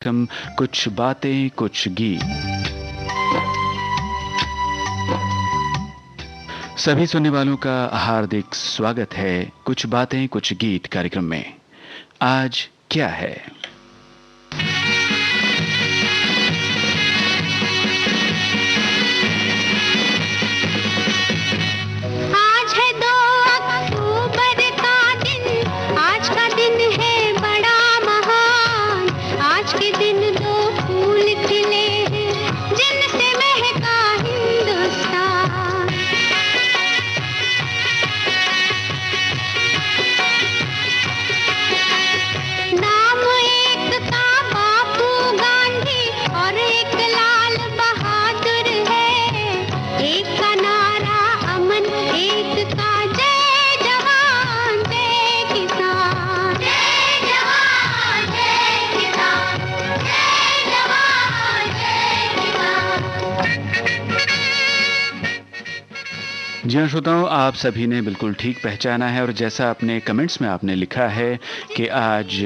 कार्यक्रम कुछ बातें कुछ गीत। सभी सुनने वालों का हार्दिक स्वागत है कुछ बातें कुछ गीत कार्यक्रम में। आज क्या है? आज है 2 अक्टूबर का दिन, आज का दिन है बड़ा महान। आज के दिन 2 फूल खिले हैं जिनसे महका हिंदुस्तान। नाम एक का बापू गांधी और एक लाल बहादुर है। एक का नारा अमन, एक का जय जवान जय किसान। जय जवान जय किसान, जय जवान जय किसान। जी हाँ श्रोताओं, आप सभी ने बिल्कुल ठीक पहचाना है और जैसा अपने कमेंट्स में आपने लिखा है कि आज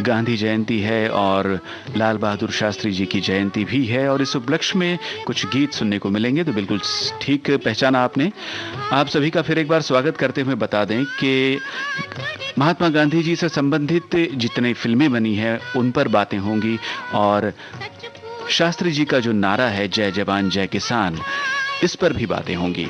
गांधी जयंती है और लाल बहादुर शास्त्री जी की जयंती भी है और इस उपलक्ष्य में कुछ गीत सुनने को मिलेंगे, तो बिल्कुल ठीक पहचाना आपने। आप सभी का फिर एक बार स्वागत करते हुए बता दें कि महात्मा गांधी जी से संबंधित जितनी फिल्में बनी हैं उन पर बातें होंगी और शास्त्री जी का जो नारा है जय जवान जय किसान, इस पर भी बातें होंगी।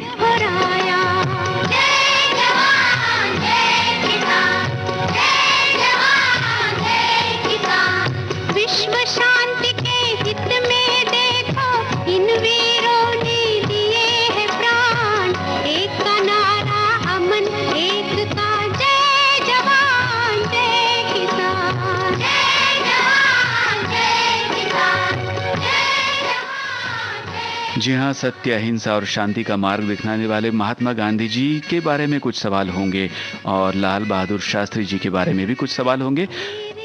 विश्व शांति के हित में देखो इन वीरों ने दिए हैं प्राण। एक का नारा अमन, एक का जय जवान जय किसान। जय जवान जय किसान, जय जवान जय। जी हाँ, सत्य अहिंसा और शांति का मार्ग दिखाने वाले महात्मा गांधी जी के बारे में कुछ सवाल होंगे और लाल बहादुर शास्त्री जी के बारे में भी कुछ सवाल होंगे।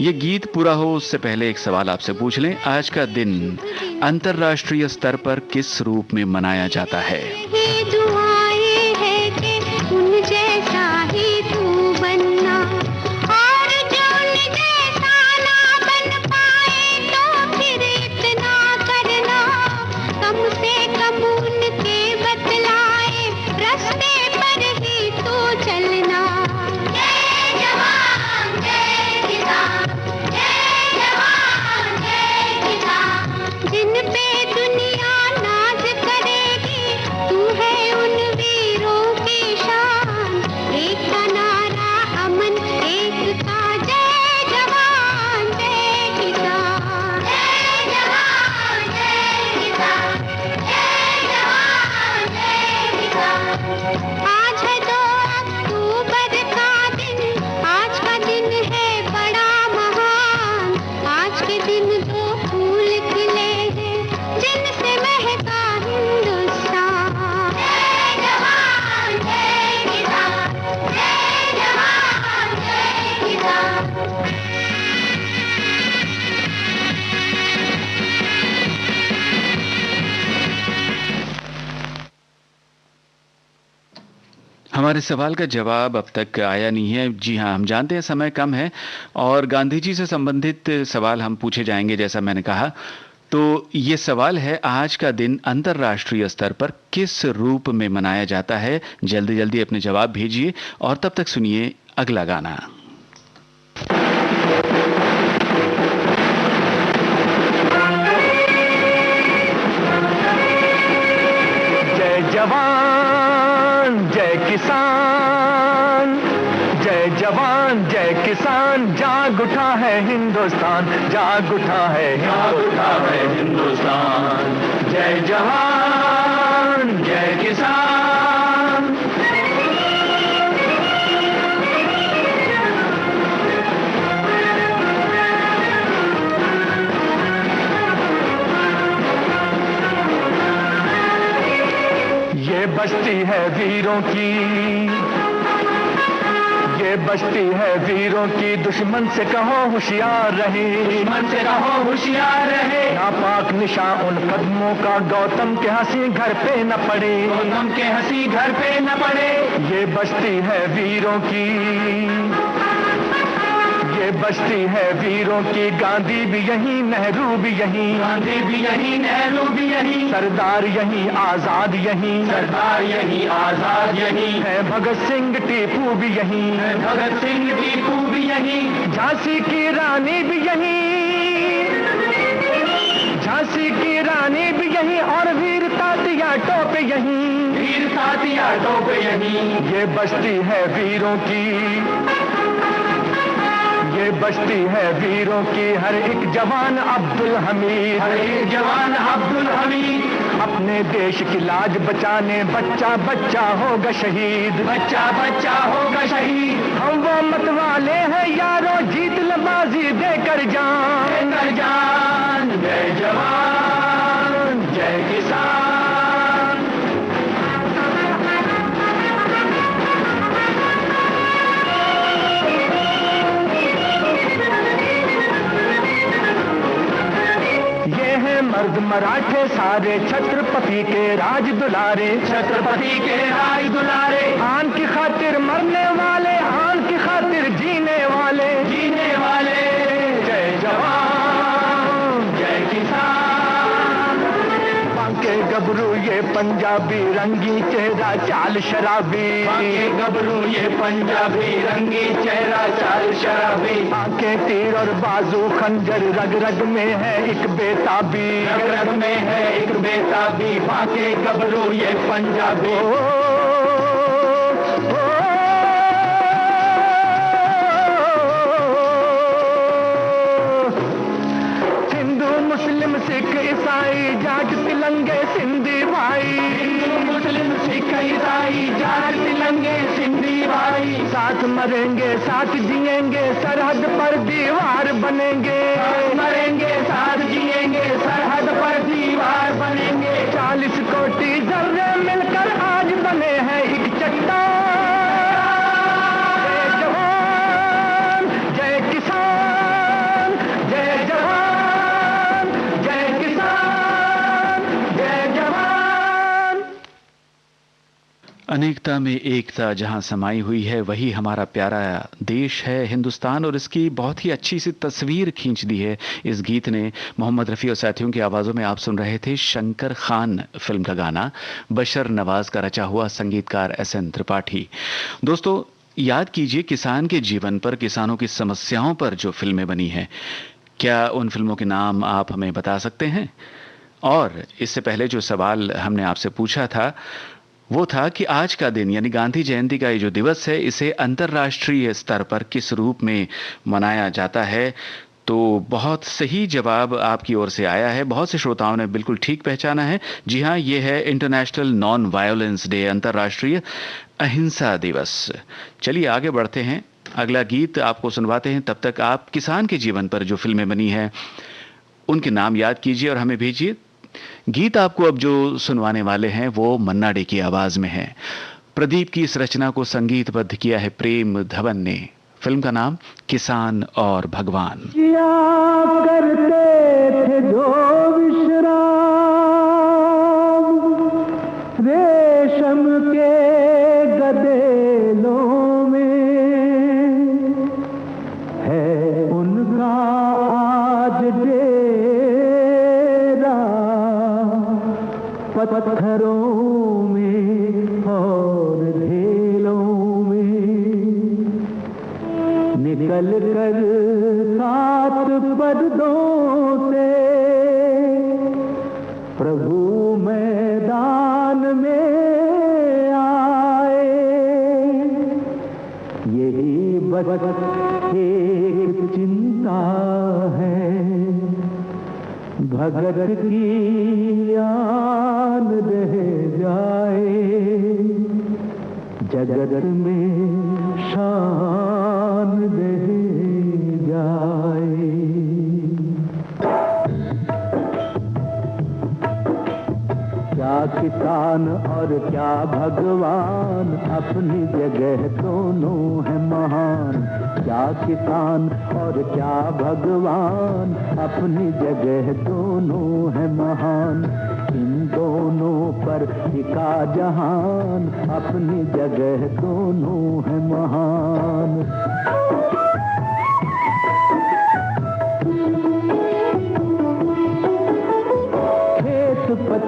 ये गीत पूरा हो उससे पहले एक सवाल आपसे पूछ लें, आज का दिन अंतर्राष्ट्रीय स्तर पर किस रूप में मनाया जाता है? ये दुआएं हैं कि उन जैसा ही तू बनना, और जो उन जैसा ना बन पाए तो फिर इतना करना, कम से कम उनके बतलाए रास्ते पर ही तो चलना। जय जवान जय किसान, जय जवान जय किसान। जिन पे दुनिया नाज करेगी, तू है उन वीरों की शान। एक का नारा अमन, एक का जय जवान जय किसान। जय जवान जय किसान, जय जवान जय किसान। आज है 2 अक्टूबर का दिन, आज का दिन है बड़ा महान। आज के दिन 2 फूल खिले हैं जिनसे महका हिंदुस्तान। जय जवान जय किसान, जय जवान जय किसान। हमारे सवाल का जवाब अब तक आया नहीं है। जी हाँ, हम जानते हैं समय कम है और गांधी जी से संबंधित सवाल हम पूछे जाएंगे जैसा मैंने कहा। तो ये सवाल है, आज का दिन अंतर्राष्ट्रीय स्तर पर किस रूप में मनाया जाता है? जल्दी जल्दी अपने जवाब भेजिए और तब तक सुनिए अगला गाना। जय जवान जय किसान, जय जवान जय किसान। जाग उठा है हिंदुस्तान, जाग उठा है हिंदुस्तान। जय जवान जय किसान। ये बस्ती है वीरों की, ये बस्ती है वीरों की। दुश्मन से कहो होशियार रहे, दुश्मन से कहो होशियार रहे। नापाक निशान उन कदमों का गौतम के हंसी घर पे न पड़े, गौतम के हंसी घर पे न पड़े। ये बस्ती है वीरों की, ये बस्ती है वीरों की, गांधी भी यहीं, नेहरू भी यहीं, गांधी भी यहीं, नेहरू भी यहीं, सरदार यहीं, आजाद यहीं, सरदार यहीं, आजाद यहीं है, भगत सिंह टीपू भी यहीं, भगत सिंह टीपू भी यहीं, झांसी की रानी भी यहीं, झांसी की रानी भी यहीं, और वीर तात्या टोपे यहीं, वीर तात्या टोपे यहीं। ये बस्ती है वीरों की, ये बस्ती है वीरों की, हर एक जवान अब्दुल हमीद, हर एक जवान अब्दुल हमीद अपने देश की लाज बचाने बच्चा बच्चा होगा शहीद, बच्चा बच्चा होगा शहीद। हम वो मत वाले हैं यारों, जीत लबाजी देकर जान, देकर जान। जय जवान जय किसान। मर्द मराठे सारे छत्रपति के राज दुलारे, छत्रपति के राज दुलारे, आन की खातिर मरने वाले, आन की खातिर जीने वाले, जीने वाले। जय जवान जय किसान। बांके गबरू ये पंजाबी, रंगी चेहरा चाल शराबी, बांके गबरू ये पंजाबी, रंगी चेहरा चाल शराबी, आंखें तीर और बाजू खंजर, रग रग में है एक बेताबी, रग रग में है एक बेताबी, बांके गबरू ये पंजाबी। हिंदू मुस्लिम सिख ईसाई जाट तिलंगे सिंधी भाई, हिंदू मुस्लिम सिख ईसाई जाट तिलंगे सिंधी भाई, साथ मरेंगे साथ जिएंगे, सरहद पर दीवार बनेंगे, मरेंगे साथ जिएंगे, सरहद पर दीवार बनेंगे। 40 कोटि जर्रे मिलकर आज बने हैं एक चट्टान। जय जवान जय किसान, जय जवान जय किसान, जय जवान। अनेकता में एकता जहां समाई हुई है, वही हमारा प्यारा देश है हिंदुस्तान, और इसकी बहुत ही अच्छी सी तस्वीर खींच दी है इस गीत ने। मोहम्मद रफ़ी और साथियों की आवाज़ों में आप सुन रहे थे शंकर खान फिल्म का गाना, बशर नवाज का रचा हुआ, संगीतकार SN त्रिपाठी। दोस्तों, याद कीजिए किसान के जीवन पर, किसानों की समस्याओं पर जो फिल्में बनी हैं, क्या उन फिल्मों के नाम आप हमें बता सकते हैं? और इससे पहले जो सवाल हमने आपसे पूछा था वो था कि आज का दिन यानी गांधी जयंती का ये जो दिवस है, इसे अंतर्राष्ट्रीय स्तर पर किस रूप में मनाया जाता है? तो बहुत सही जवाब आपकी ओर से आया है, बहुत से श्रोताओं ने बिल्कुल ठीक पहचाना है। जी हाँ, ये है इंटरनेशनल नॉन वायलेंस डे, अंतर्राष्ट्रीय अहिंसा दिवस। चलिए आगे बढ़ते हैं, अगला गीत आपको सुनवाते हैं। तब तक आप किसान के जीवन पर जो फिल्में बनी हैं उनके नाम याद कीजिए और हमें भेजिए। गीत आपको अब जो सुनवाने वाले हैं वो मन्ना डे की आवाज में है। प्रदीप की इस रचना को संगीतबद्ध किया है प्रेम धवन ने। फिल्म का नाम किसान और भगवान। किया करते थे जो विश्राम, रेशम के गदेलों में है उनका आज डेरा, पत्थरों में और ढेलों में निकल कर सात पर्दों से प्रभु मैदान में आए। यही बस एक चिंता है भगत की आन रह जाए, जगत में शान रह जाए। क्या किसान और क्या भगवान, अपनी जगह दोनों है महान। क्या किसान और क्या भगवान, अपनी जगह दोनों है महान। इन दोनों पर टिका जहान, अपनी जगह दोनों है महान।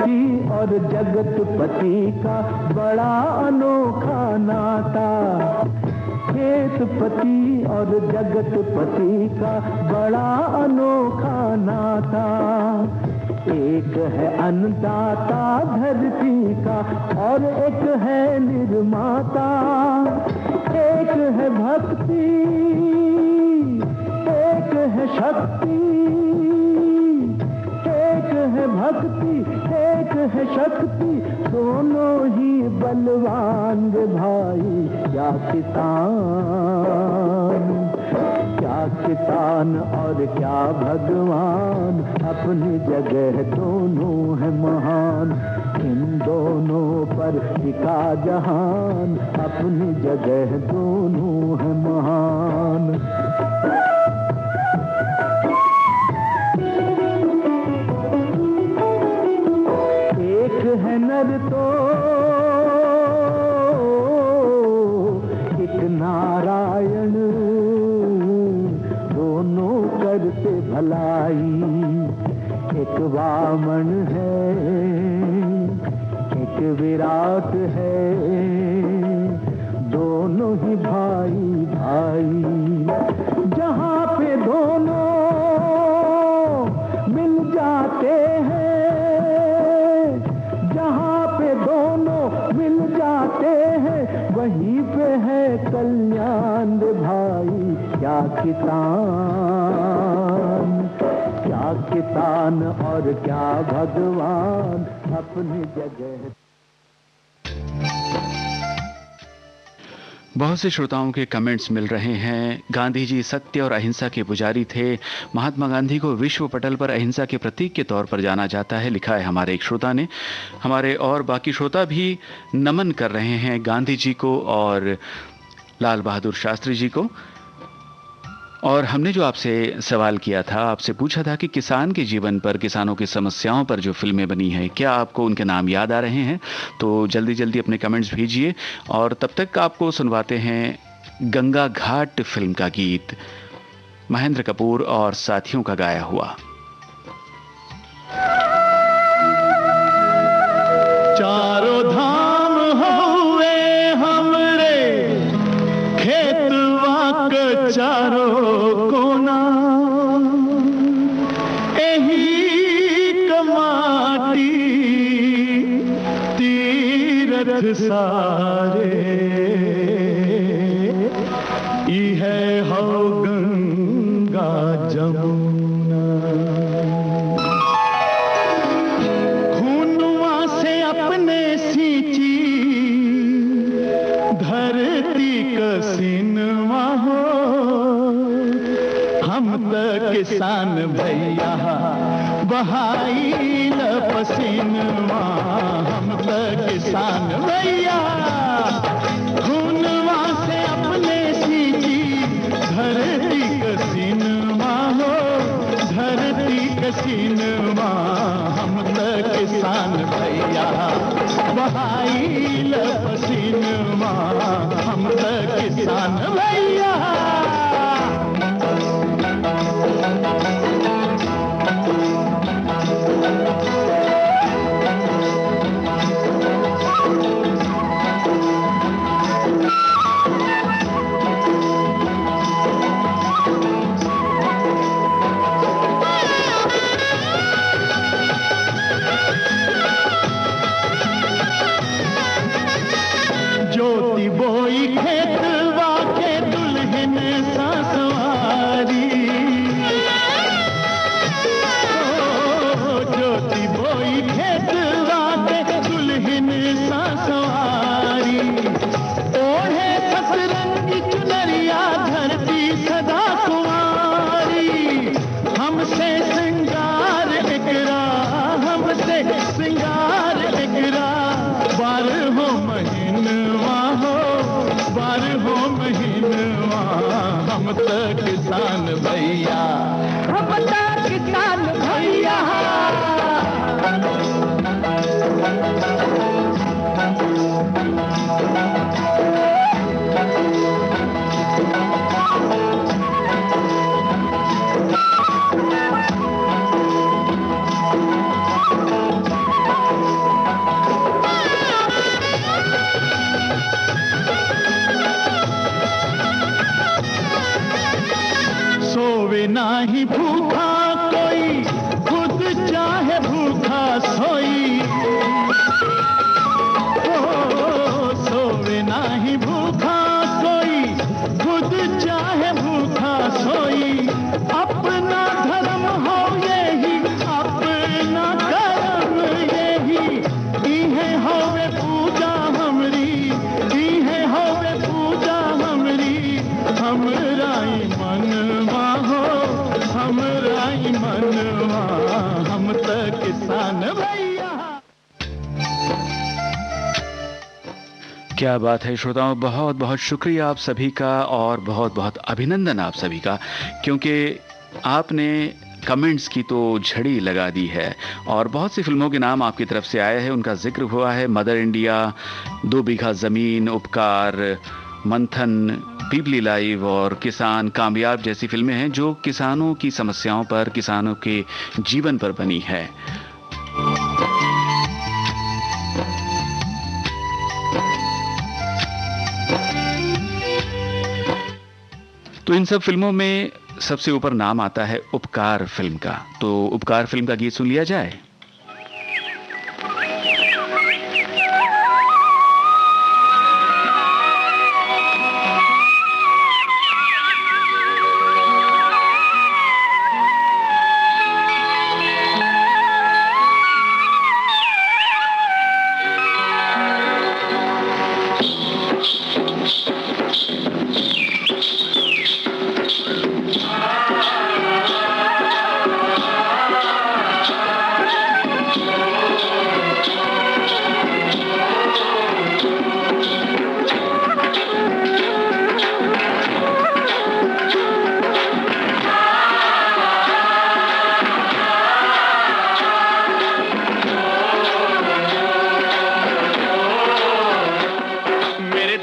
पति और जगत पति का बड़ा अनोखा नाता। खेत पति और जगत पति का बड़ा अनोखा नाता। एक है अन्नदाता धरती का और एक है निर्माता। एक है भक्ति, एक है शक्ति, एक है भक्ति, एक है शक्ति, दोनों ही बलवान रे भाई। क्या किसान और क्या भगवान, अपनी जगह दोनों है महान। इन दोनों पर टिका जहान, अपनी जगह दोनों है महान। एक है नर तो एक नारायण, दोनों करते भलाई। एक वामन है, एक विराट है, दोनों ही भाई भाई। जहाँ पे दोनों मिल जाते हैं, जहाँ पे दोनों मिल जाते हैं, वहीं पे है कल्याण रे भाई। क्या किसान और क्या भगवान, अपनी जगह। बहुत से श्रोताओं के कमेंट्स मिल रहे हैं। गांधी जी सत्य और अहिंसा के पुजारी थे। महात्मा गांधी को विश्व पटल पर अहिंसा के प्रतीक के तौर पर जाना जाता है, लिखा है हमारे एक श्रोता ने। हमारे और बाकी श्रोता भी नमन कर रहे हैं गांधी जी को और लाल बहादुर शास्त्री जी को। और हमने जो आपसे सवाल किया था, आपसे पूछा था कि किसान के जीवन पर, किसानों की समस्याओं पर जो फिल्में बनी हैं, क्या आपको उनके नाम याद आ रहे हैं? तो जल्दी जल्दी अपने कमेंट्स भेजिए। और तब तक आपको सुनवाते हैं गंगा घाट फिल्म का गीत, महेंद्र कपूर और साथियों का गाया हुआ। चारों धाम हुए हमरे, खेतवा के चारों कोना, एही कमाटी तीरथ सारे, इहे हो गंगा जमुना। खूनवा से अपने सींची धरती कसिनवा हो, हम त किसान भैया बहाई पसीनवा। हम त किसान भैया खूनवा से अपने सींची धरती कसिनवा हो, धरती कसिनवा। हम त किसान भैया बहाई पसीनवा। हम त किसान भैया। ज्योति बोई खेतवा के दुल्हन सासवारी, ज्योति बोई खेतवा के दुल्हन सासवारी। ओढ़े सतरंगी चुनरिया धरती सदा कुंवारी। हमसे श्रृंगार एकरा, हमसे श्रृंगार एकरा। बारहों महीनवा हो, बारहों महीनवा। हम त किसान भैया, हम त किसान भैया। नहीं भूखा कोई, खुद चाहे भूखा सोई। सोवे नहीं भूखा कोई, खुद चाहे भूखा सोई। अपना धर्म हो यही, अपना कर्म यही। इहे होवे पूजा हमरी, इहे होवे पूजा हमरी। हमरा ई मनवा हो, हमरा ई मनवा, हम त किसान भैया। क्या बात है श्रोताओं, बहुत बहुत शुक्रिया आप सभी का और बहुत बहुत अभिनंदन आप सभी का, क्योंकि आपने कमेंट्स की तो झड़ी लगा दी है और बहुत सी फिल्मों के नाम आपकी तरफ से आए हैं, उनका जिक्र हुआ है। मदर इंडिया, 2 बीघा ज़मीन, उपकार, मंथन, पीपली लाइव और किसान कामयाब जैसी फिल्में हैं जो किसानों की समस्याओं पर, किसानों के जीवन पर बनी है। तो इन सब फिल्मों में सबसे ऊपर नाम आता है उपकार फिल्म का। तो उपकार फिल्म का गीत सुन लिया जाए।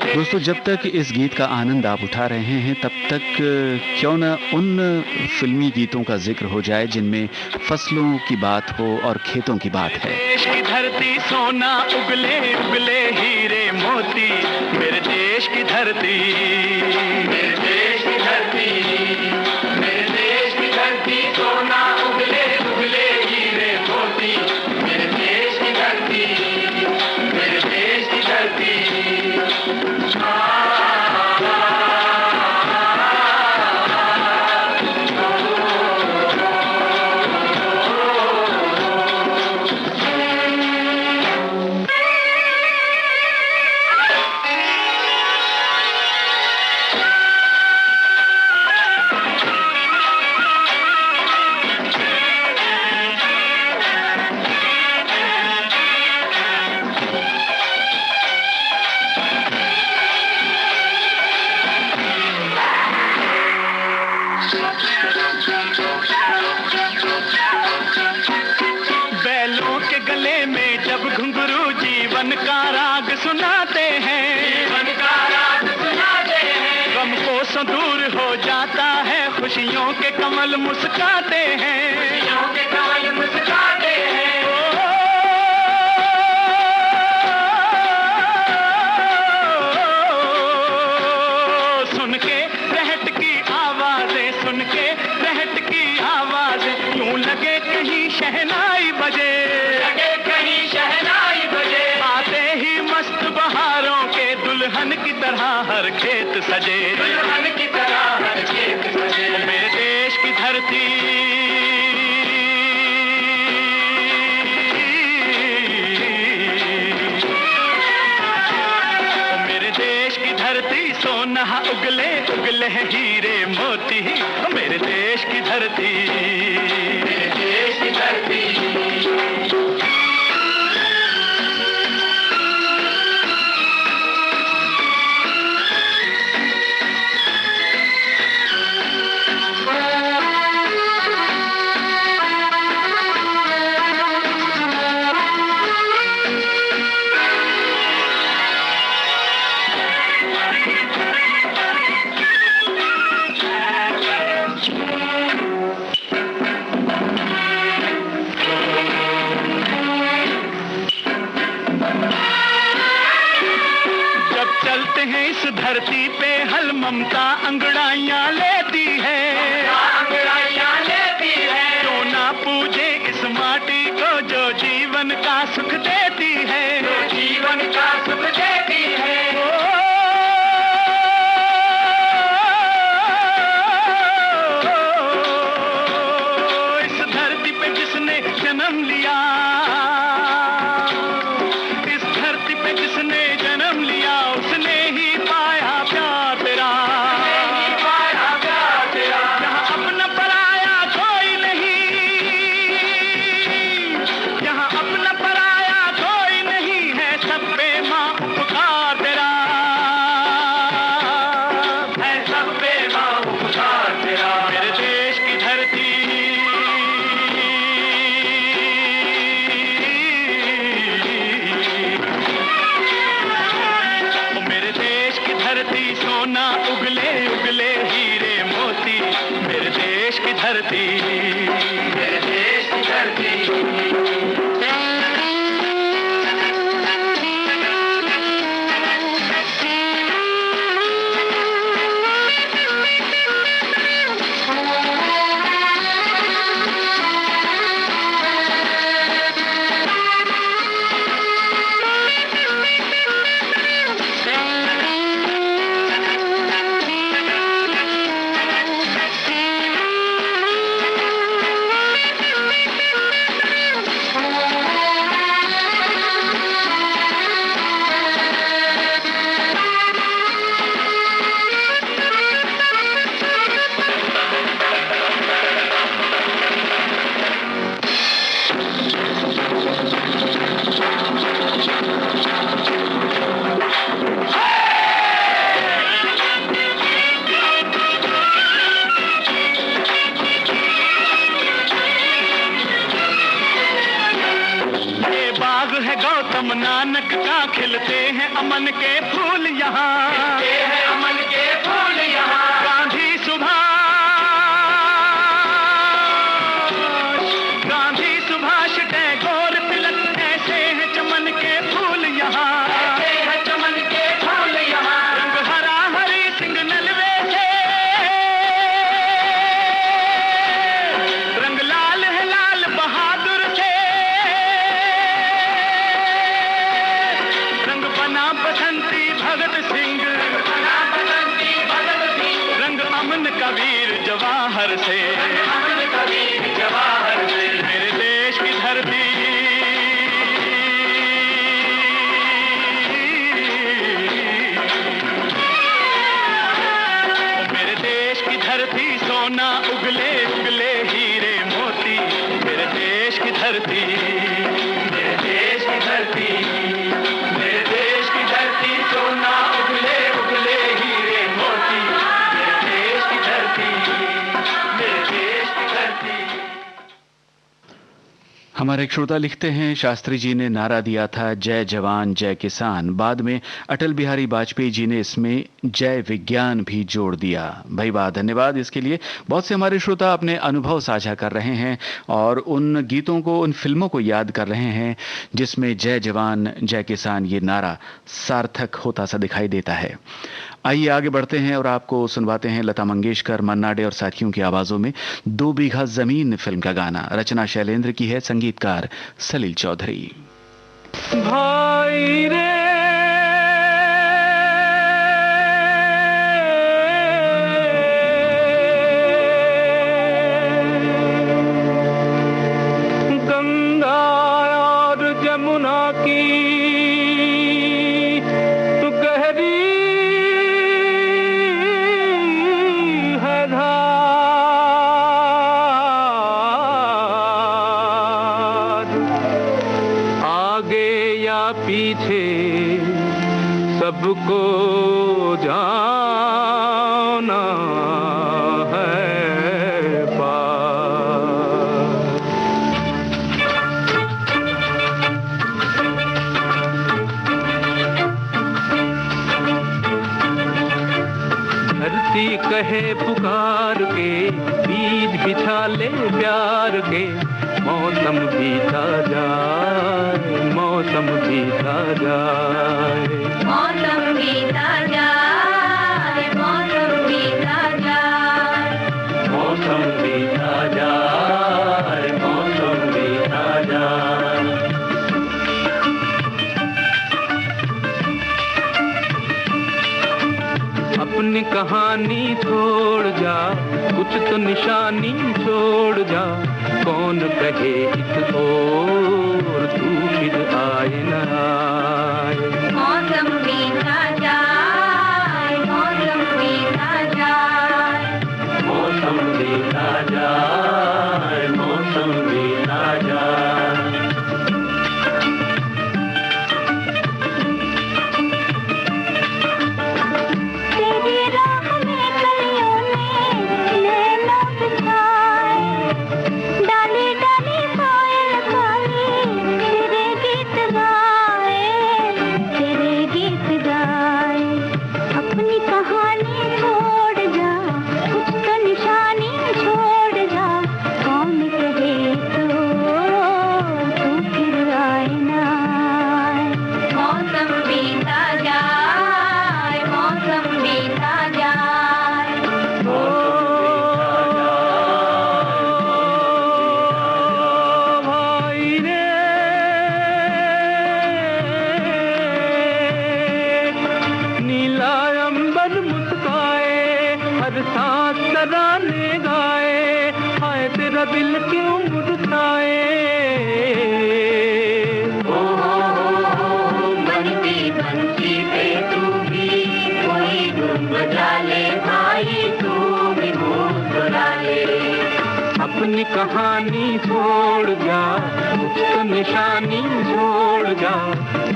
दोस्तों, जब तक इस गीत का आनंद आप उठा रहे हैं तब तक क्यों न उन फिल्मी गीतों का जिक्र हो जाए जिनमें फसलों की बात हो और खेतों की बात है। देश की धरती सोना उगले उगले हीरे मोती, मेरे देश की धरती, मेरे देश की धरती, मेरे देश की धरती सोना उगले उगले हीरे मोती, मेरे देश की धरती, मेरे देश की धरती। बैलों के गले में जब घुंघरू जीवन का राग सुनाते हैं, जीवन का राग सुनाते हैं, गम को दूर हो जाता है, खुशियों के कमल मुस्काते हैं, खुशियों के कमल मुस्काते हैं। सुन के रहट की आवाजें, सुन के रहट की आवाजें, यूं लगे कहीं शहनाई बजे, लगे कहीं शहनाई बजे। आते ही मस्त बहारों के दुल्हन की तरह हर खेत सजे, दुल्हन की तरह हर खेत सजे। मेरे देश की धरती, मेरे देश की धरती सोना उगले उगले हीरे मोती, मेरे देश की धरती, मेरे देश की धरती। धरती पे हल ममता अंगड़ाइयां लेती है, अंगड़ाइयां जीवन का सुख देती है, जो जीवन का सुख देती है। इस धरती पे जिसने जन्म लिया, इस धरती पे जिसने जन्म लिया, उसने ही पाया प्यार तेरा, यहाँ अपना पराया कोई नहीं, यहाँ अपना पराया कोई नहीं है, सब पे माँ उपकार तेरा है, सब पे माँ उपकार तेरा। मेरे देश की धरती, मेरे देश की धरती, सोना उगले उगले हीरे मोती, मेरे देश की धरती, मेरे देश की धरती। गौतम नानक का, खिलते हैं अमन के फूल यहाँ, अमन के फूल यहाँ। गांधी सुभाष टैगोर तिलक, ऐसे हैं चमन के फूल यहाँ, ऐसे हैं चमन के फूल यहाँ। रंग हरा हरी सिंह नलवे से, रंग लाल है लाल बहादुर से, रंग बना बसंती भगत सिंह, रंग अमन कबीर जवाहर से, मेरे देश की धरती, मेरे देश की धरती, सोना उगले उगले हीरे मोती, मेरे देश की धरती, मेरे देश की धरती, मेरे देश की धरती, सोना उगले उगले हीरे मोती, मेरे देश की धरती, मेरे देश की धरती। हमारे एक श्रोता लिखते हैं, शास्त्री जी ने नारा दिया था जय जवान जय किसान, बाद में अटल बिहारी वाजपेयी जी ने इसमें जय विज्ञान भी जोड़ दिया। भाई वाह, धन्यवाद इसके लिए। बहुत से हमारे श्रोता अपने अनुभव साझा कर रहे हैं और उन गीतों को, उन फिल्मों को याद कर रहे हैं जिसमें जय जवान जय किसान ये नारा सार्थक होता सा दिखाई देता है। आइए आगे बढ़ते हैं और आपको सुनवाते हैं लता मंगेशकर, मन्ना डे और साथियों की आवाजों में 2 बीघा जमीन फिल्म का गाना। रचना शैलेंद्र की है, संगीतकार सलील चौधरी। भाई रे गंगा और जमुना की सबको जाना है पार। धरती कहे पुकार के, बीज बिछा ले प्यार के, मौसम बीता जाए, मौसम बीता जाए, मौसम बीता जाए, मौसम बीता जाए, मौसम बीता जाए, मौसम बीता जाए। कहानी छोड़ जा, कुछ तो निशानी छोड़ जा, कौन कहे इस ओर तू फिर आए न आए। मौसम बीता जाए, मौसम बीता जाए, मौसम बीता जाए, मौसम बीता जाए। तेरी राह में कलियों ने नैना बिछाए, डाली डाली कोयल काली तेरे गीत गाए, तेरे गीत गाए। अपनी कहानी छोड़ जा, कुछ तो निशानी छोड़ जा, कौन कहे तू फिर आए ना आए। मौसम बीता जाए, मौसम बीता जाए, भाई रे नीला अंबर मुस्काए, हर सांस तराने गाए, हाय तेरा दिल क्यों मुरझाए। बनती बनती पे तू भी कोई धुन बजा ले भाई, तू भी मुस्कुरा ले। अपनी कहानी छोड़ जा, कुछ तो निशानी छोड़ जा,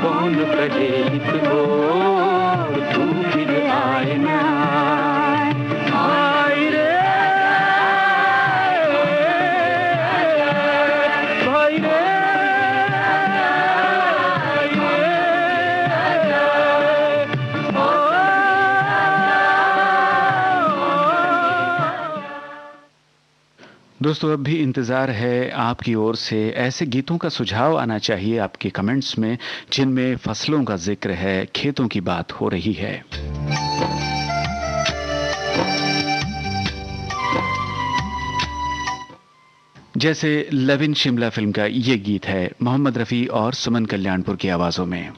कौन कहे इस ओर तू फिर आए ना आए रे भाई रे। दोस्तों अब भी इंतज़ार है आपकी ओर से, ऐसे गीतों का सुझाव आना चाहिए आपके कमेंट्स में जिनमें फसलों का जिक्र है, खेतों की बात हो रही है। जैसे लव इन शिमला फिल्म का ये गीत है मोहम्मद रफ़ी और सुमन कल्याणपुर की आवाज़ों में।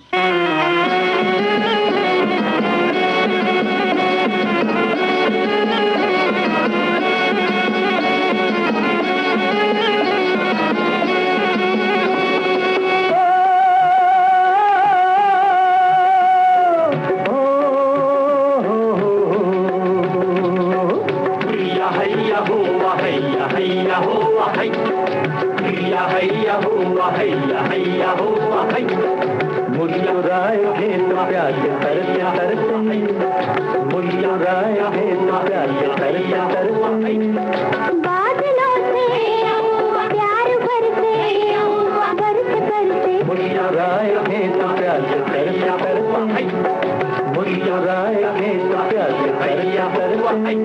मुस्कुराए खेत प्यार से तरसे तरसे, मुस्कुराए खेत प्यार से तरसे तरसे। बादलों से प्यार बरसे, बरस बरसे। मुस्कुराए खेत प्यार से तरसे तरसे, मुस्कुराए खेत प्यार से तरसे तरसे।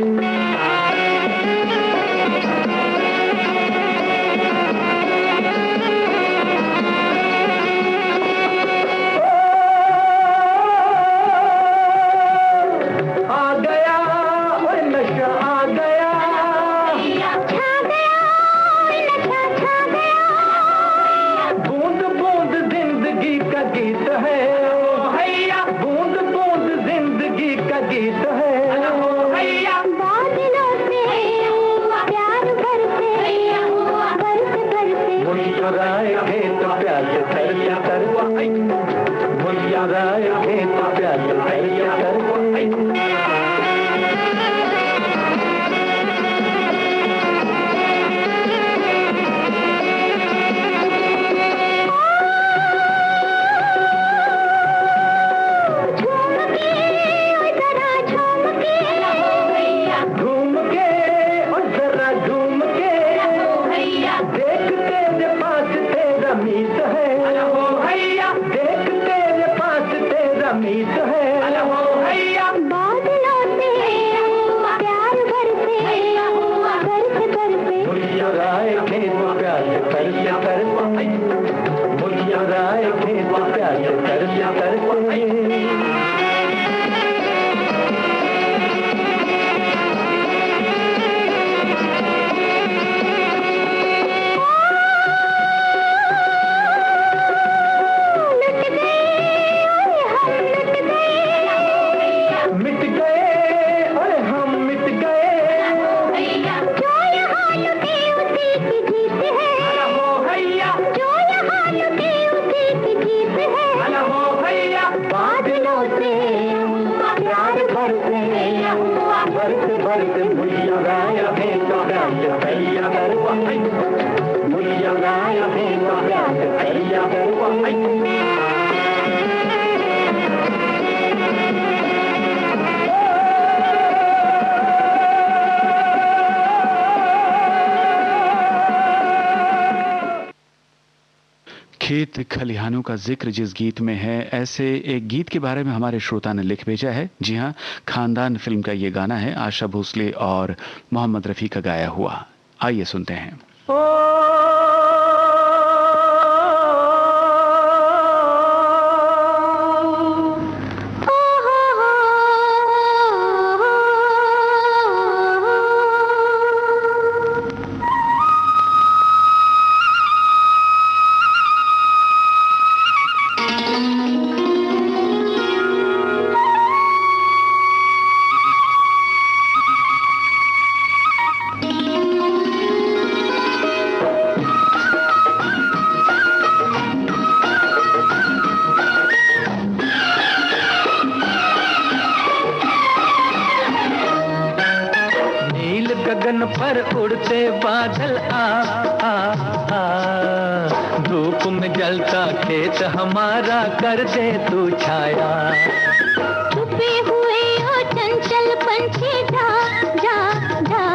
आयो है तो प्यार करिया खेत खलिहानों का जिक्र जिस गीत में है, ऐसे एक गीत के बारे में हमारे श्रोता ने लिख भेजा है। जी हाँ, खानदान फिल्म का ये गाना है, आशा भोसले और मोहम्मद रफ़ी का गाया हुआ। आइए सुनते हैं। गगन पर उड़ते बादल धूप में जलता खेत हमारा कर दे तू छाया। छुपे हुए हो चंचल पंछी जा जा जा,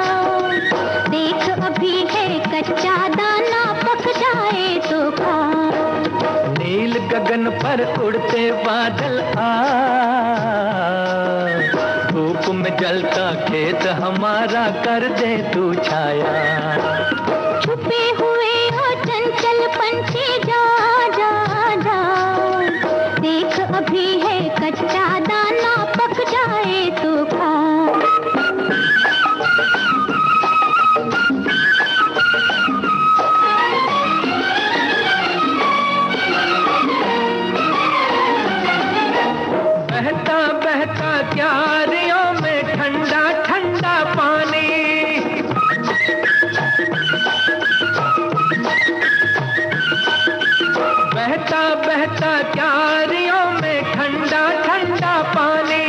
देख अभी है कच्चा दाना पक जाए तो खा। नील गगन पर उड़ते बादल धूप में जलता खेत हमारा कर दे तू छाया। छुपे हुए हो चंचल पंछी जा जा जा, देख अभी है कच्चा दाना पक जाए तो खा। बहता बहता क्यारियों में ठंडा ठंडा पानी, बहता बहता क्यारियों में ठंडा ठंडा पानी।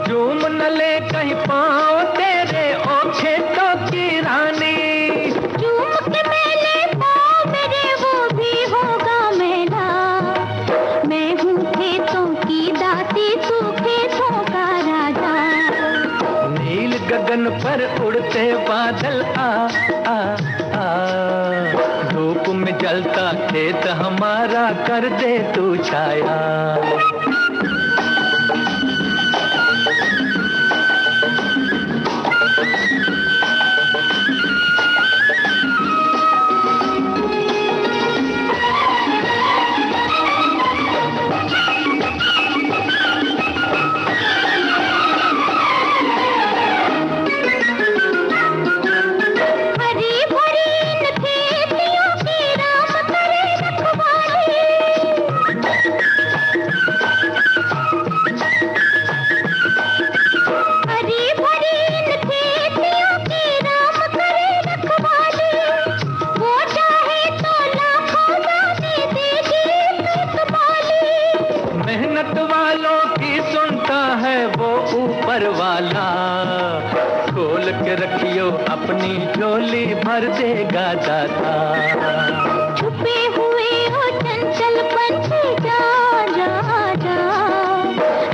झूम न ले कहीं पाँव तेरे ओ खेतों की रानी। झूम के मेले पाँव मेरे वो भी होगा मेला, मैं हूँ खेतों की दासी तू खेतों का राजा। नील गगन पर उड़ते बादल धूप में जलता खेत हमारा कर दे तू छाया। वाला खोल के रखियो अपनी झोली भर देगा दाता। छुपे हुए हो चंचल पंछी जा जा जा,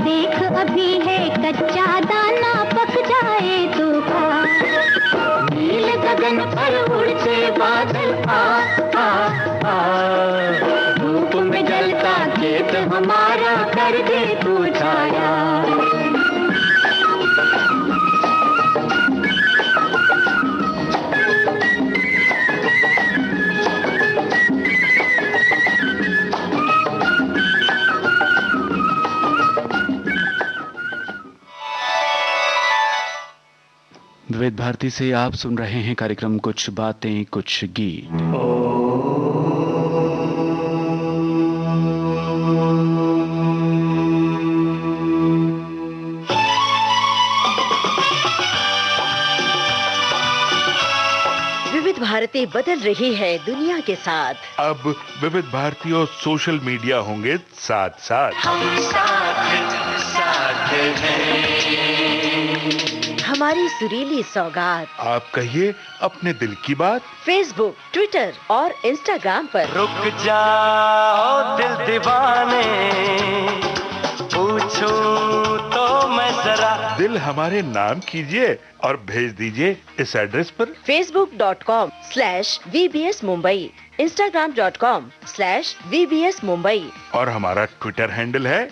देख अभी है कच्चा दाना पक जाए तो खा। नील गगन पर उड़ते बादल धूप में जलता खेत हमारा कर दे तू छाया। विविध भारती से आप सुन रहे हैं कार्यक्रम कुछ बातें कुछ गीत। विविध भारती बदल रही है दुनिया के साथ। अब विविध भारती और सोशल मीडिया होंगे साथ साथ। हम हमारी सुरीली सौगात। आप कहिए अपने दिल की बात। फेसबुक, ट्विटर और इंस्टाग्राम पर। रुक जाओ दिल दीवाने, पूछूं तो मैं जरा। दिल हमारे नाम कीजिए और भेज दीजिए इस एड्रेस पर। facebook.com/VBS Mumbai, Instagram.com/VBS Mumbai और हमारा ट्विटर हैंडल है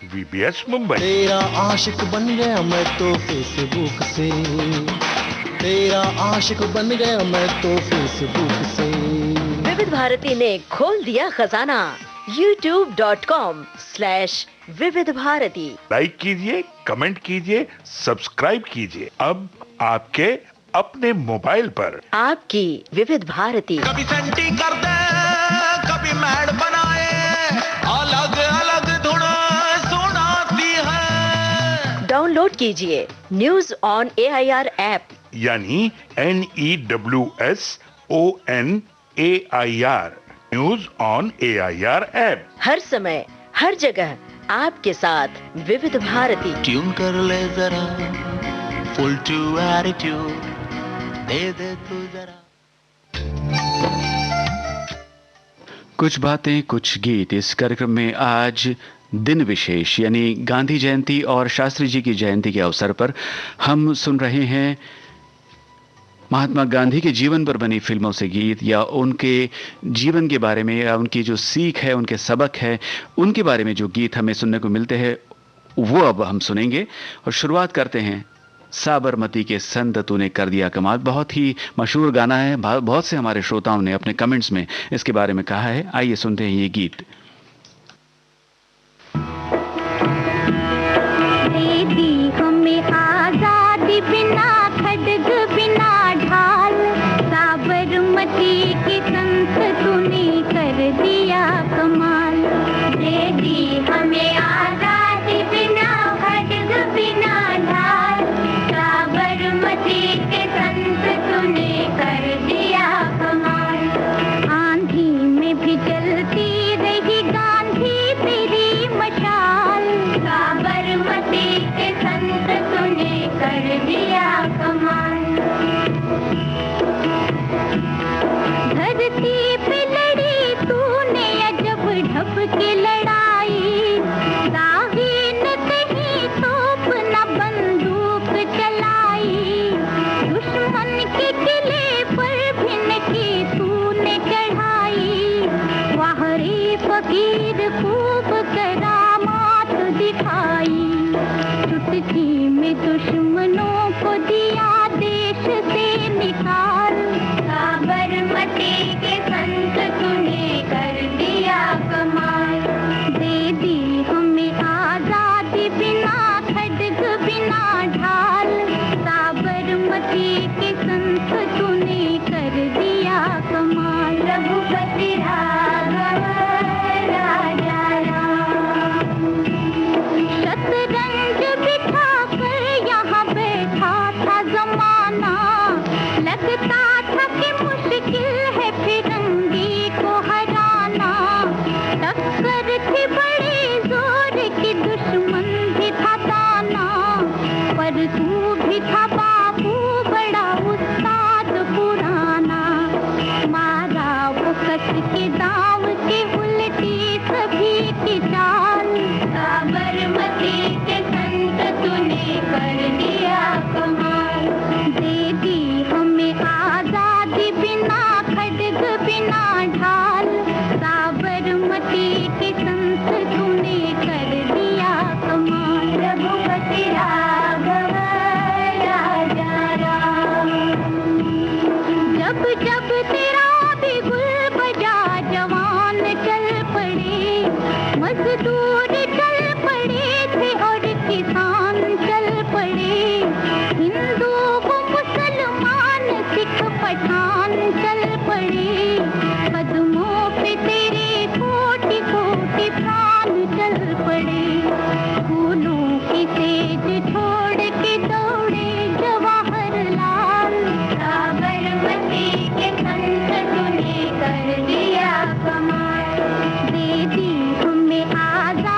@VBS Mumbai। तेरा आशिक बन गया मैं तो फेसबुक से, तेरा आशिक बन गया मैं तो फेसबुक से। विविध भारती ने खोल दिया खजाना। youtube.com/विविध भारती। लाइक कीजिए, कमेंट कीजिए, सब्सक्राइब कीजिए। अब आपके अपने मोबाइल पर। आपकी विविध भारती। कभी सेंटी कर दे, कभी मैड बनाए, अलग अलग धुन सुनाती है। डाउनलोड कीजिए न्यूज ऑन AIR ऐप। यानी NEWSONAIR, news on AIR app. हर समय हर जगह आपके साथ विविध भारती। ट्यून कर ले जरा, फुल टू एटीट्यूड दे दे तू जरा। कुछ बातें कुछ गीत इस कार्यक्रम में आज दिन विशेष यानी गांधी जयंती और शास्त्री जी की जयंती के अवसर पर हम सुन रहे हैं महात्मा गांधी के जीवन पर बनी फिल्मों से गीत, या उनके जीवन के बारे में, या उनकी जो सीख है, उनके सबक है, उनके बारे में जो गीत हमें सुनने को मिलते हैं वो अब हम सुनेंगे। और शुरुआत करते हैं साबरमती के संत तूने कर दिया कमाल। बहुत ही मशहूर गाना है, बहुत से हमारे श्रोताओं ने अपने कमेंट्स में इसके बारे में कहा है। आइए सुनते हैं ये गीत। दे दी हमें आजादी बिना खड्ग बिना ढाल, साबरमती के संत तूने कर दिया कमाल। दे दी हमें आजादी बिना खड्ग बिना ढाल, साबरमती के संत तूने कर दिया कमाल। आंधी में भी जलती रही गांधी तेरी मशाल, साबरमती के संत तूने कर दिया कमाल। धरती पे लड़ी तूने अजब ढप के लड़ाई, दागी न कहीं तोप न बंदूक चलाई, दुश्मन के किले पर भिन की तूने चढ़ाई। वाह रे फकीर खूब करामात दिखाई, चुटकी में दुश्मनों को दिया देश से निकाल, साबरमती के संत तूने कर दिया कमाल। दे दी हमें आजादी बिना खड्ग बिना ढाल, साबरमती के संत तूने कर दिया कमाल। रघुपति राघव राजा राम, शतरंज बिठा कर यहाँ बैठा था जमाना, लगता था कि मुश्किल है फिरंगी को हराना। टक्कर थी बड़े जोर की, दुश्मन भी था दाना, पर तू भी था बाबू बड़ा उस्ताद पुराना। मारा वो कस के दाव के उल्टी सभी की चाल, साबरमती के संत तूने कर दिया कमाल। दे दी हमें आजादी बिना खड्ग बिना ढाल, साबरमती के संत तूने कर दिया कमाल। रघुपति राघव राजा राम, जब जब तेरा भी गुल बजा जवान चल पड़े, मजदूर चल पड़े थे और किसान चल पड़े, हिंदू को मुसलमान सिख पठान चल पड़े, कदमों पे तेरे कोटि कोटि प्राण चल पड़े। फूलों की तेज छोड़ के दौड़े जवाहरलाल, साबरमती के संत तूने कर दिया कमाल। दे दी हमें आजादी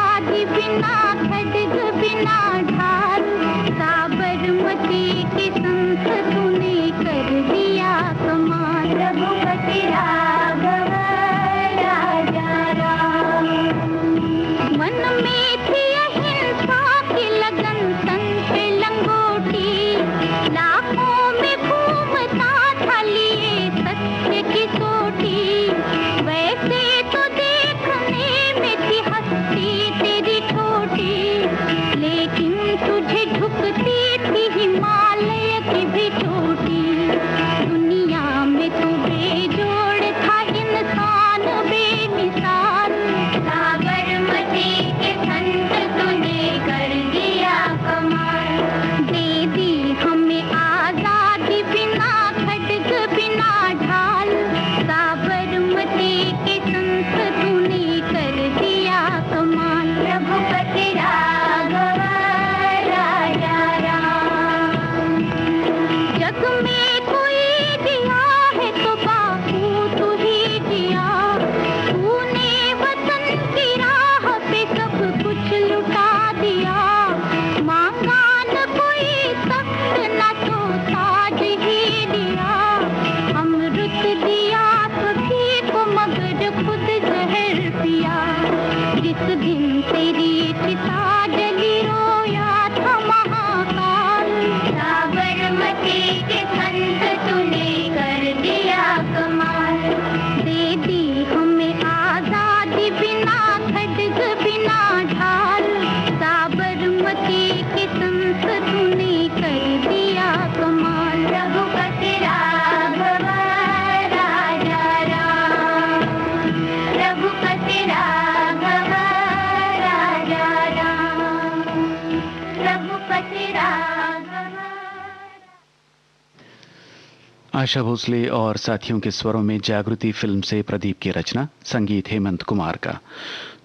आशा भोसले और साथियों के स्वरों में जागृति फिल्म से प्रदीप की रचना, संगीत हेमंत कुमार का।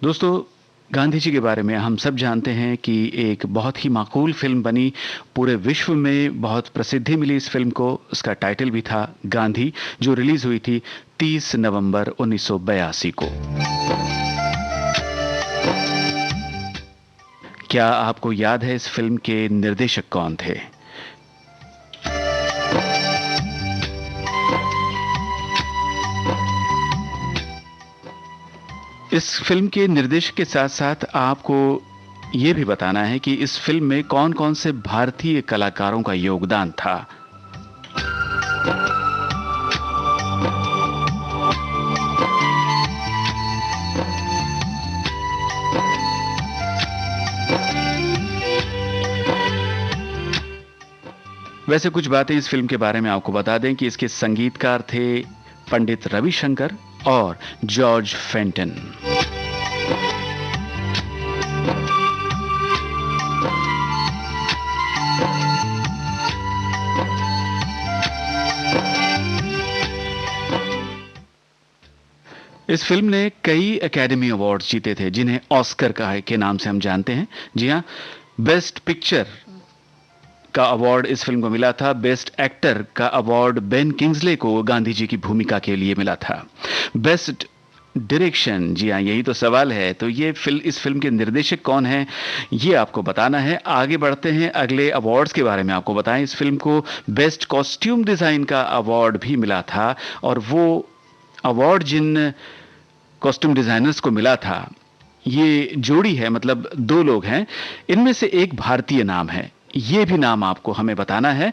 दोस्तों, गांधी जी के बारे में हम सब जानते हैं कि एक बहुत ही माकूल फिल्म बनी, पूरे विश्व में बहुत प्रसिद्धि मिली इस फिल्म को। उसका टाइटल भी था गांधी, जो रिलीज हुई थी 30 नवंबर 1982 को। क्या आपको याद है इस फिल्म के निर्देशक कौन थे? इस फिल्म के निर्देशक के साथ साथ आपको यह भी बताना है कि इस फिल्म में कौन कौन से भारतीय कलाकारों का योगदान था। वैसे कुछ बातें इस फिल्म के बारे में आपको बता दें कि इसके संगीतकार थे पंडित रविशंकर और जॉर्ज फेंटन। इस फिल्म ने कई एकेडमी अवार्ड्स जीते थे, जिन्हें ऑस्कर के नाम से हम जानते हैं। जी हां, बेस्ट पिक्चर का अवार्ड इस फिल्म को मिला था। बेस्ट एक्टर का अवार्ड बेन किंग्सले को गांधी जी की भूमिका के लिए मिला था। बेस्ट डायरेक्शन, जी हाँ, यही तो सवाल है। तो इस फिल्म के निर्देशक कौन है, ये आपको बताना है। आगे बढ़ते हैं, अगले अवार्ड्स के बारे में आपको बताएं। इस फिल्म को बेस्ट कॉस्ट्यूम डिजाइन का अवार्ड भी मिला था, और वो अवार्ड जिन कॉस्ट्यूम डिजाइनर्स को मिला था, ये जोड़ी है, मतलब दो लोग हैं। इनमें से एक भारतीय नाम है, ये भी नाम आपको हमें बताना है।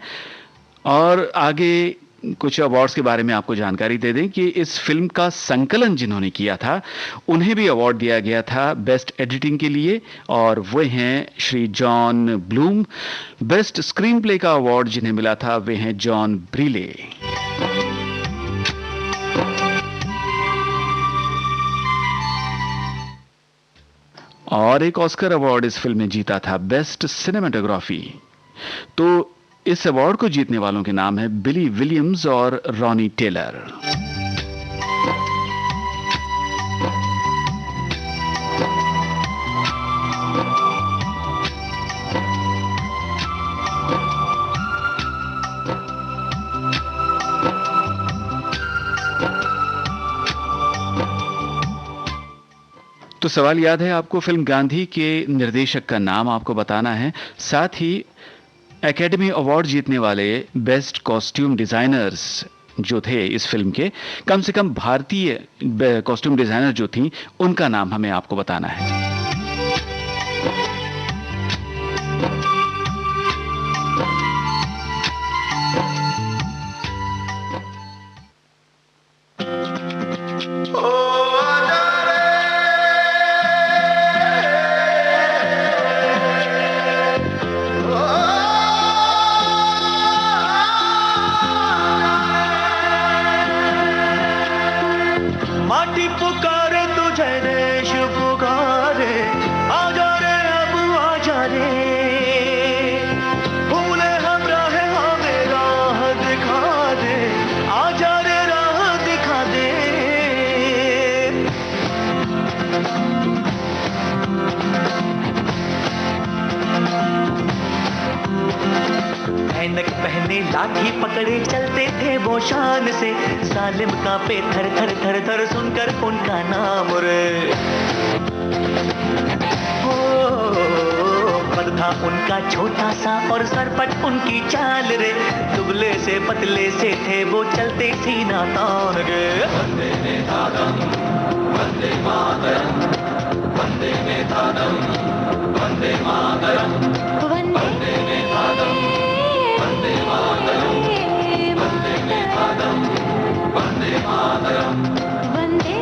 और आगे कुछ अवार्ड्स के बारे में आपको जानकारी दे दें कि इस फिल्म का संकलन जिन्होंने किया था, उन्हें भी अवार्ड दिया गया था बेस्ट एडिटिंग के लिए, और वे हैं Shri John Bloom. Best screen play का अवार्ड जिन्हें मिला था, वे हैं जॉन ब्रीले। और एक ऑस्कर अवार्ड इस फिल्म ने जीता था, बेस्ट सिनेमेटोग्राफी। तो इस अवार्ड को जीतने वालों के नाम है बिली विलियम्स और रॉनी टेलर। तो सवाल याद है आपको, फिल्म गांधी के निर्देशक का नाम आपको बताना है। साथ ही एकेडमी अवार्ड जीतने वाले बेस्ट कॉस्ट्यूम डिजाइनर्स जो थे इस फिल्म के, कम से कम भारतीय कॉस्ट्यूम डिजाइनर जो थी, उनका नाम हमें आपको बताना है। माटी पुकारे तुझे, देश पुकारे, आजा रे अब आजा रे, भूले हम राह हमें राह दिखा दे, आजा रे राह दिखा दे। ऐनक पहने लाठी पकड़े चलते थे वो शान से, सालिम कांपे थर थर थर थर सुनकर उनका नाम रे। हो पद था उनका छोटा सा और सरपट उनकी चाल रे, दुबले से पतले से थे वो चलते सीना तान गे। वंदे मातरम, वंदे मातरम, वंदे मातरम, वंदे मातरम, वंदे मातरम, वंदे मातरम, वंदे मातरम, वंदे मातरम, वंदे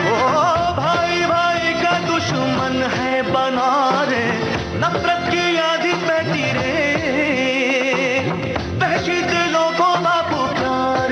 ओ भाई भाई का दुश्मन है बना रे, नफरत की आधी पैती रे, वहशी दिलों को बापू प्यार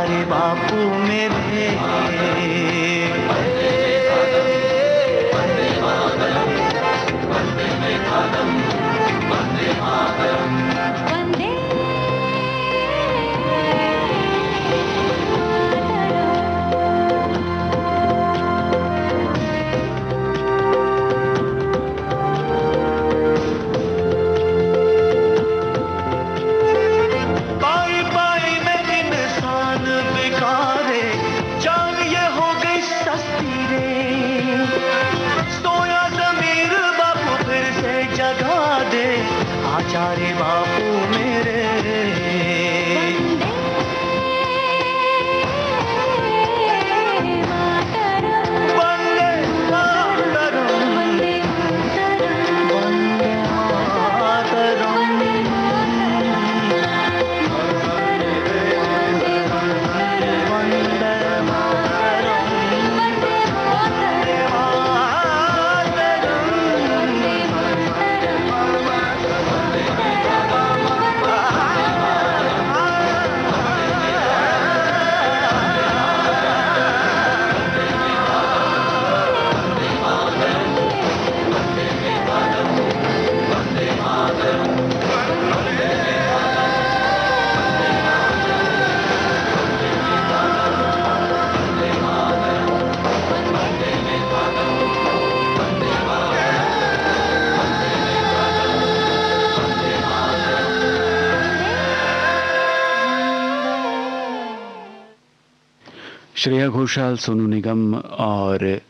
आचार्य बापू मेरे। वंदे पाई पाई में इंसान बिकारे, जान ये हो गई सस्ती रे। सोया जमीर बापू फिर से जगा दे, आचार्य बापू मेरे। वंदे मातरम, वंदे मातरम। श्रेया घोषाल, सोनू निगम और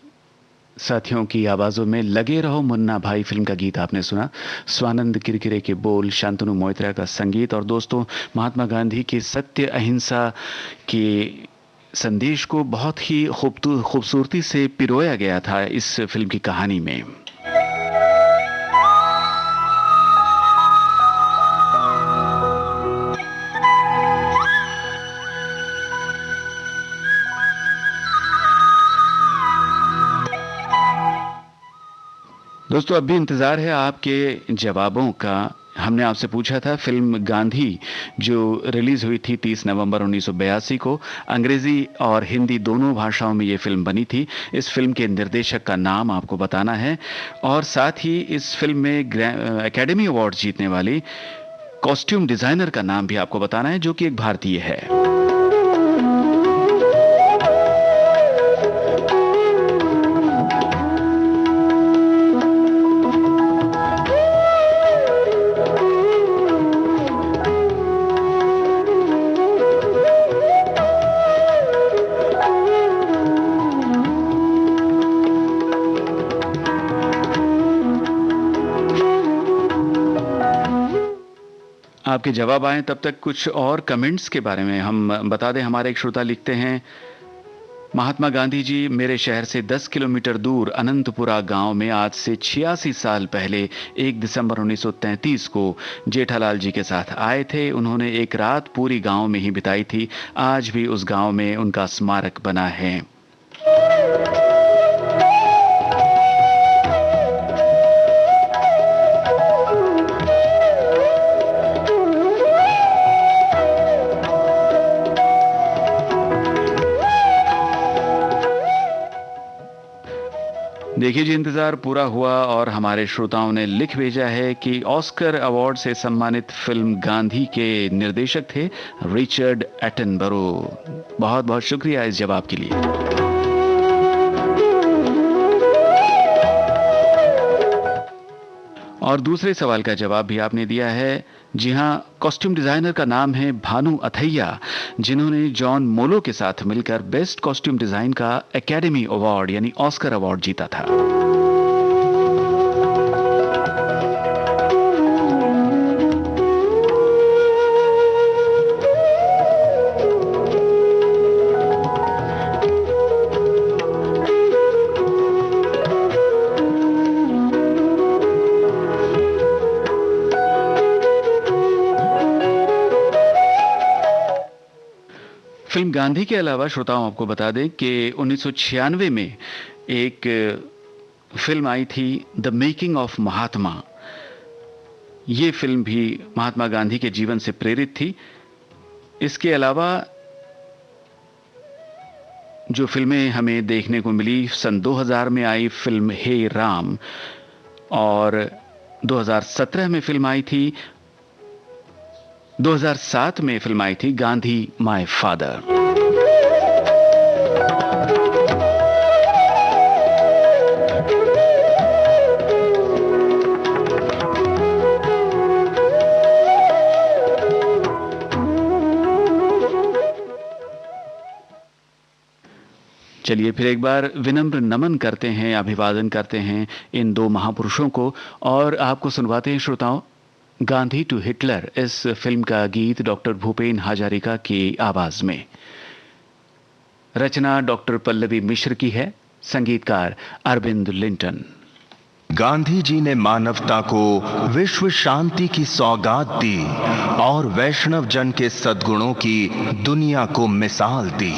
साथियों की आवाजों में लगे रहो मुन्ना भाई फिल्म का गीत आपने सुना। स्वानंद किरकिरे के बोल, शांतनु मोइत्रा का संगीत। और दोस्तों, महात्मा गांधी के सत्य अहिंसा के संदेश को बहुत ही खूबसूरती से पिरोया गया था इस फिल्म की कहानी में। दोस्तों, अब भी इंतजार है आपके जवाबों का। हमने आपसे पूछा था फिल्म गांधी जो रिलीज हुई थी 30 नवंबर 1982 को, अंग्रेजी और हिंदी दोनों भाषाओं में ये फिल्म बनी थी। इस फिल्म के निर्देशक का नाम आपको बताना है और साथ ही इस फिल्म में एकेडमी अवार्ड जीतने वाली कॉस्ट्यूम डिजाइनर का नाम भी आपको बताना है, जो कि एक भारतीय है। आपके जवाब आए तब तक कुछ और कमेंट्स के बारे में हम बता दें। हमारे एक श्रोता लिखते हैं, महात्मा गांधी जी मेरे शहर से 10 किलोमीटर दूर अनंतपुरा गांव में आज से 86 साल पहले 1 दिसंबर 1933 को जेठालाल जी के साथ आए थे। उन्होंने एक रात पूरी गांव में ही बिताई थी। आज भी उस गांव में उनका स्मारक बना है। देखिए जी, इंतजार पूरा हुआ और हमारे श्रोताओं ने लिख भेजा है कि ऑस्कर अवार्ड से सम्मानित फिल्म गांधी के निर्देशक थे रिचर्ड एटनबरो। बहुत बहुत शुक्रिया इस जवाब के लिए। और दूसरे सवाल का जवाब भी आपने दिया है। जी हां, कॉस्ट्यूम डिजाइनर का नाम है भानु अथैया, जिन्होंने जॉन मोलो के साथ मिलकर बेस्ट कॉस्ट्यूम डिजाइन का एकेडमी अवार्ड यानी ऑस्कर अवार्ड जीता था। फिल्म गांधी के अलावा श्रोताओं आपको बता दें कि 1996 में एक फिल्म आई थी द मेकिंग ऑफ महात्मा। ये फिल्म भी महात्मा गांधी के जीवन से प्रेरित थी। इसके अलावा जो फिल्में हमें देखने को मिली, सन 2000 में आई फिल्म हे राम, और 2017 में फिल्म आई थी, 2007 में फिल्म आई थी गांधी माय फादर। चलिए फिर एक बार विनम्र नमन करते हैं, अभिवादन करते हैं इन दो महापुरुषों को, और आपको सुनवाते हैं श्रोताओं गांधी टू हिटलर, इस फिल्म का गीत डॉक्टर भूपेन हजारिका की आवाज में। रचना डॉक्टर पल्लवी मिश्र की है, संगीतकार अरविंद लिंटन। गांधी जी ने मानवता को विश्व शांति की सौगात दी और वैष्णव जन के सद्गुणों की दुनिया को मिसाल दी।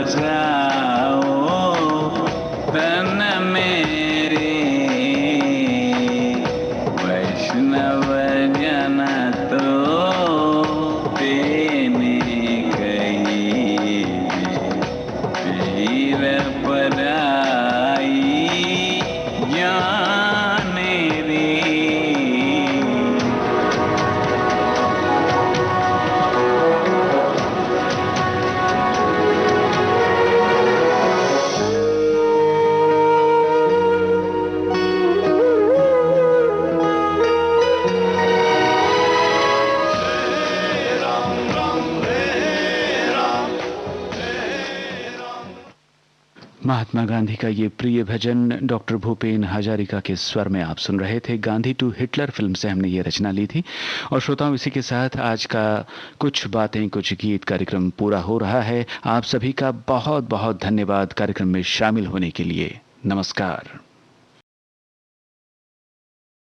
बसाओ तन मेरे वैष्णव जन तो तेने कही पीर पराई जाने रे। महात्मा गांधी का ये प्रिय भजन डॉक्टर भूपेन हजारिका के स्वर में आप सुन रहे थे। गांधी टू हिटलर फिल्म से हमने ये रचना ली थी। और श्रोताओं, इसी के साथ आज का कुछ बातें कुछ गीत कार्यक्रम पूरा हो रहा है। आप सभी का बहुत बहुत धन्यवाद कार्यक्रम में शामिल होने के लिए। नमस्कार।